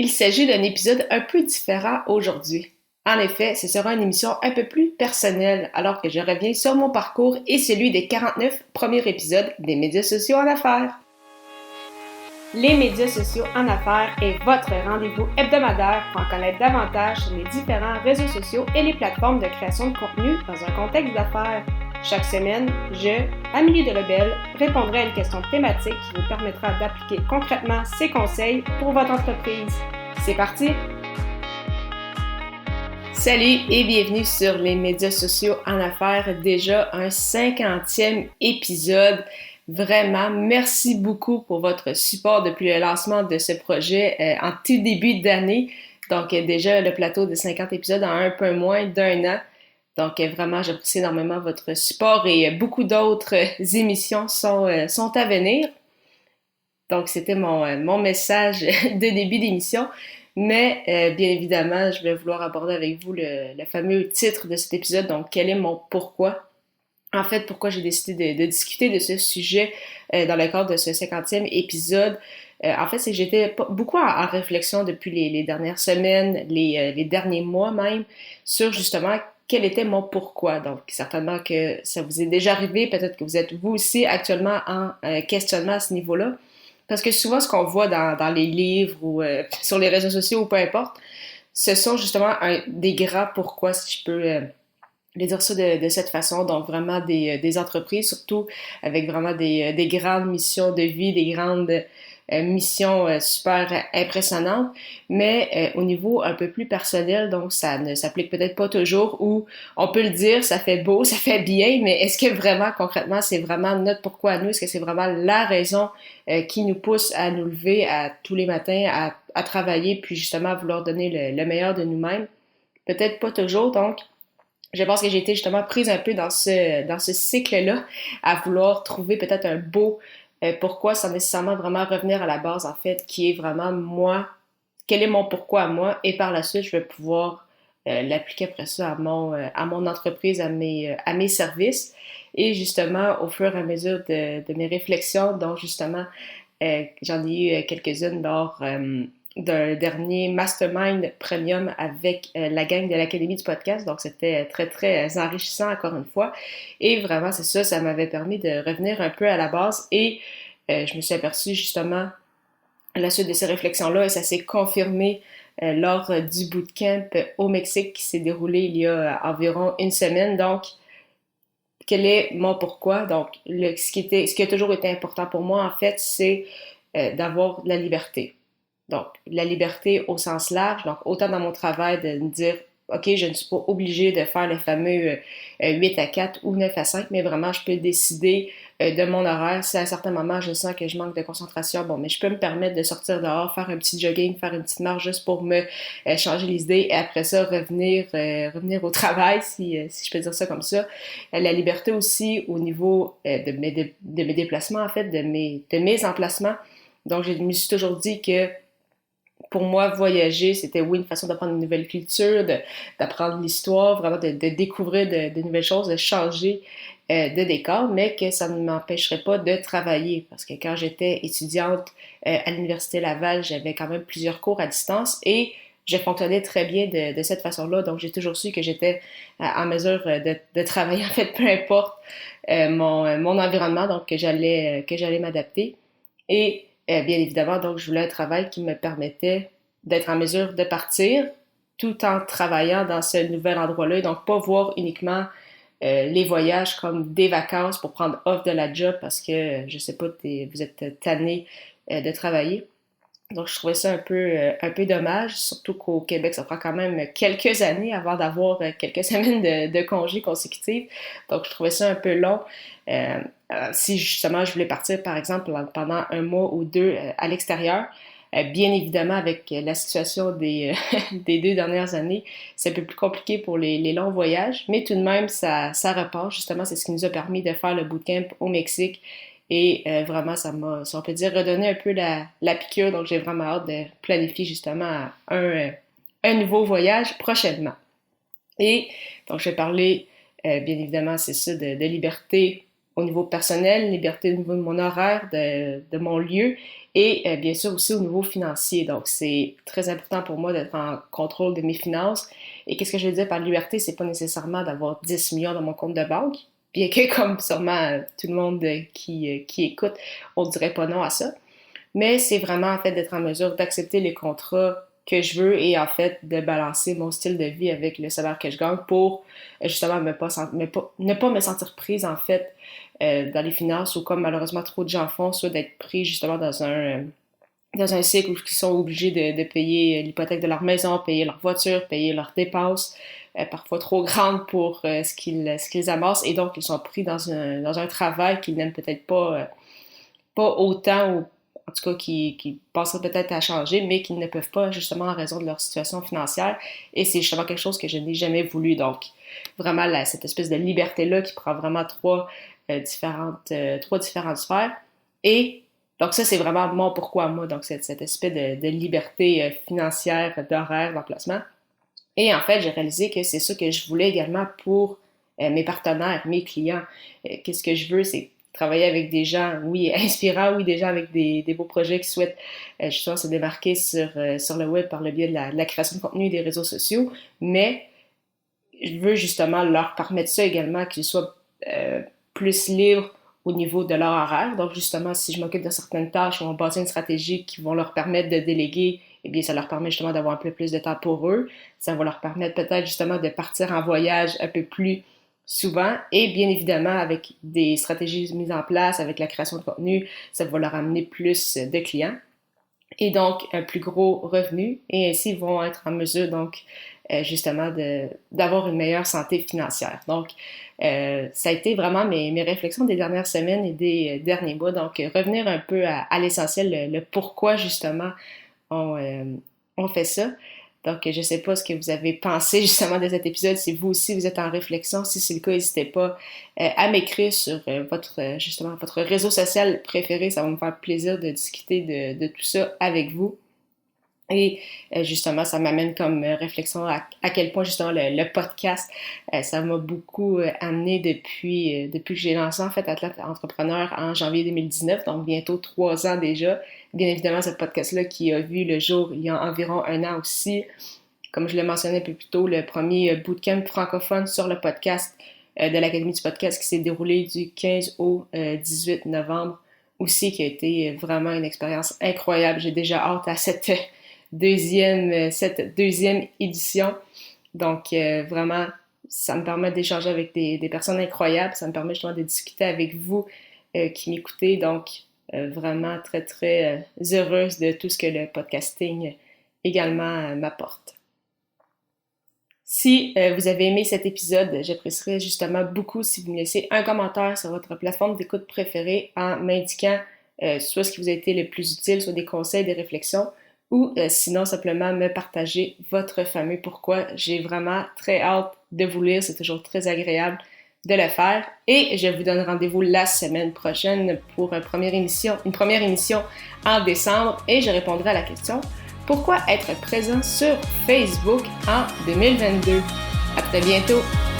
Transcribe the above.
Il s'agit d'un épisode un peu différent aujourd'hui. En effet, ce sera une émission un peu plus personnelle, alors que je reviens sur mon parcours et celui des 49 premiers épisodes des médias sociaux en affaires. Les médias sociaux en affaires est votre rendez-vous hebdomadaire pour en connaître davantage sur les différents réseaux sociaux et les plateformes de création de contenu dans un contexte d'affaires. Chaque semaine, je, Amélie Delebel, répondrai à une question thématique qui vous permettra d'appliquer concrètement ces conseils pour votre entreprise. C'est parti! Salut et bienvenue sur les médias sociaux en affaires, déjà un 50e épisode. Vraiment, merci beaucoup pour votre support depuis le lancement de ce projet en tout début d'année. Donc déjà le plateau de 50 épisodes en un peu moins d'un an. Donc vraiment, j'apprécie énormément votre support et beaucoup d'autres émissions sont à venir. Donc c'était mon message de début d'émission. Mais bien évidemment, je vais vouloir aborder avec vous le fameux titre de cet épisode. Donc quel est mon pourquoi? En fait, pourquoi j'ai décidé de discuter de ce sujet dans le cadre de ce 50e épisode. En fait, c'est que j'étais beaucoup en réflexion depuis les dernières semaines, les derniers mois même, sur justement quel était mon pourquoi. Donc, certainement que ça vous est déjà arrivé, peut-être que vous êtes vous aussi actuellement en questionnement à ce niveau-là. Parce que souvent, ce qu'on voit dans les livres ou sur les réseaux sociaux ou peu importe, ce sont justement des grands pourquoi, si je peux les dire ça de cette façon. Donc vraiment des entreprises, surtout avec vraiment des grandes missions de vie, des grandes missions super impressionnantes, mais au niveau un peu plus personnel, donc ça ne s'applique peut-être pas toujours, ou on peut le dire, ça fait beau, ça fait bien, mais est-ce que vraiment concrètement c'est vraiment notre pourquoi à nous? Est-ce que c'est vraiment la raison qui nous pousse à nous lever tous les matins, à travailler, puis justement à vouloir donner le meilleur de nous-mêmes? Peut-être pas toujours, donc je pense que j'ai été justement prise un peu dans ce cycle-là, à vouloir trouver peut-être un beau pourquoi, sans nécessairement vraiment revenir à la base, en fait, qui est vraiment moi, quel est mon pourquoi à moi, et par la suite, je vais pouvoir l'appliquer après ça à mon entreprise, à mes services. Et justement, au fur et à mesure de mes réflexions, donc justement, j'en ai eu quelques-unes lors d'un dernier mastermind premium avec la gang de l'Académie du podcast. Donc, c'était très, très enrichissant, encore une fois. Et vraiment, c'est ça, ça m'avait permis de revenir un peu à la base. Et je me suis aperçue, justement, à la suite de ces réflexions-là, et ça s'est confirmé lors du bootcamp au Mexique qui s'est déroulé il y a environ une semaine. Donc, quel est mon pourquoi? Donc, ce qui a toujours été important pour moi, en fait, c'est d'avoir de la liberté. Donc, la liberté au sens large, donc autant dans mon travail de me dire, OK, je ne suis pas obligée de faire le fameux 8 à 4 ou 9 à 5, mais vraiment, je peux décider de mon horaire. Si à un certain moment, je sens que je manque de concentration, bon, mais je peux me permettre de sortir dehors, faire un petit jogging, faire une petite marche juste pour me changer les idées et après ça, revenir au travail, si je peux dire ça comme ça. La liberté aussi au niveau de mes déplacements, en fait, de mes emplacements. Donc, je me suis toujours dit que pour moi, voyager, c'était oui une façon d'apprendre une nouvelle culture, d'apprendre l'histoire, vraiment de découvrir de nouvelles choses, de changer de décor, mais que ça ne m'empêcherait pas de travailler. Parce que quand j'étais étudiante à l'Université Laval, j'avais quand même plusieurs cours à distance et je fonctionnais très bien de cette façon-là. Donc, j'ai toujours su que j'étais en mesure de travailler, en fait, peu importe mon environnement, donc que j'allais m'adapter. Et bien évidemment, donc, je voulais un travail qui me permettait d'être en mesure de partir tout en travaillant dans ce nouvel endroit-là. Et donc, pas voir uniquement les voyages comme des vacances pour prendre off de la job parce que, je sais pas, vous êtes tanné de travailler. Donc, je trouvais ça un peu dommage, surtout qu'au Québec, ça prend quand même quelques années avant d'avoir quelques semaines de congés consécutifs. Donc, je trouvais ça un peu long. Si justement je voulais partir, par exemple, pendant un mois ou deux à l'extérieur, bien évidemment, avec la situation des 2 dernières années, c'est un peu plus compliqué pour les longs voyages, mais tout de même, ça repart. Justement, c'est ce qui nous a permis de faire le bootcamp au Mexique. Et vraiment, ça m'a, si on peut dire, redonné un peu la piqûre. Donc, j'ai vraiment hâte de planifier justement un nouveau voyage prochainement. Et donc, je vais parler, bien évidemment, c'est ça, de liberté au niveau personnel, liberté au niveau de mon horaire, de mon lieu et bien sûr aussi au niveau financier. Donc, c'est très important pour moi d'être en contrôle de mes finances. Et qu'est-ce que je veux dire par liberté? C'est pas nécessairement d'avoir 10 millions dans mon compte de banque, bien que comme sûrement tout le monde qui écoute, on dirait pas non à ça. Mais c'est vraiment en fait d'être en mesure d'accepter les contrats que je veux et en fait de balancer mon style de vie avec le salaire que je gagne pour justement ne pas me sentir prise en fait dans les finances ou comme malheureusement trop de gens font, soit d'être pris justement dans un cycle où ils sont obligés de payer l'hypothèque de leur maison, payer leur voiture, payer leurs dépenses, parfois trop grandes pour ce qu'ils amassent et donc ils sont pris dans un travail qu'ils n'aiment peut-être pas autant ou en tout cas qui passeraient peut-être à changer, mais qui ne peuvent pas justement en raison de leur situation financière. Et c'est justement quelque chose que je n'ai jamais voulu. Donc, vraiment, cette espèce de liberté-là qui prend vraiment trois différentes sphères. Et donc ça, c'est vraiment mon pourquoi moi, donc cet aspect de liberté financière, d'horaire, d'emplacement. Et en fait, j'ai réalisé que c'est ça que je voulais également pour mes partenaires, mes clients. Qu'est-ce que je veux, c'est travailler avec des gens, oui, inspirants, oui, des gens avec des beaux projets qui souhaitent justement se démarquer sur le web par le biais de la création de contenu et des réseaux sociaux, mais je veux justement leur permettre ça également, qu'ils soient plus libres au niveau de leur horaire. Donc justement, si je m'occupe de certaines tâches, on va bâtir une stratégie qui vont leur permettre de déléguer, eh bien ça leur permet justement d'avoir un peu plus de temps pour eux. Ça va leur permettre peut-être justement de partir en voyage un peu plus souvent et bien évidemment avec des stratégies mises en place, avec la création de contenu, ça va leur amener plus de clients et donc un plus gros revenu et ainsi ils vont être en mesure donc justement d'avoir une meilleure santé financière. Donc ça a été vraiment mes réflexions des dernières semaines et des derniers mois, donc revenir un peu à l'essentiel, le pourquoi justement on fait ça. Donc, je ne sais pas ce que vous avez pensé justement de cet épisode, si vous aussi vous êtes en réflexion. Si c'est le cas, n'hésitez pas à m'écrire sur justement votre réseau social préféré. Ça va me faire plaisir de discuter de tout ça avec vous. Et justement, ça m'amène comme réflexion à quel point justement le podcast, ça m'a beaucoup amené depuis que j'ai lancé en fait Athlète Entrepreneur en janvier 2019, donc bientôt 3 ans déjà. Bien évidemment, ce podcast-là qui a vu le jour il y a environ 1 an aussi. Comme je l'ai mentionné un peu plus tôt, le premier bootcamp francophone sur le podcast de l'Académie du podcast qui s'est déroulé du 15 au 18 novembre aussi, qui a été vraiment une expérience incroyable. J'ai déjà hâte à cette deuxième édition. Donc, vraiment, ça me permet d'échanger avec des personnes incroyables. Ça me permet justement de discuter avec vous qui m'écoutez. Donc, vraiment très, très heureuse de tout ce que le podcasting également m'apporte. Si vous avez aimé cet épisode, j'apprécierais justement beaucoup si vous me laissez un commentaire sur votre plateforme d'écoute préférée en m'indiquant soit ce qui vous a été le plus utile, soit des conseils, des réflexions, ou sinon simplement me partager votre fameux pourquoi. J'ai vraiment très hâte de vous lire, c'est toujours très agréable de le faire et je vous donne rendez-vous la semaine prochaine pour une première émission en décembre et je répondrai à la question « Pourquoi être présent sur Facebook en 2022? » À très bientôt!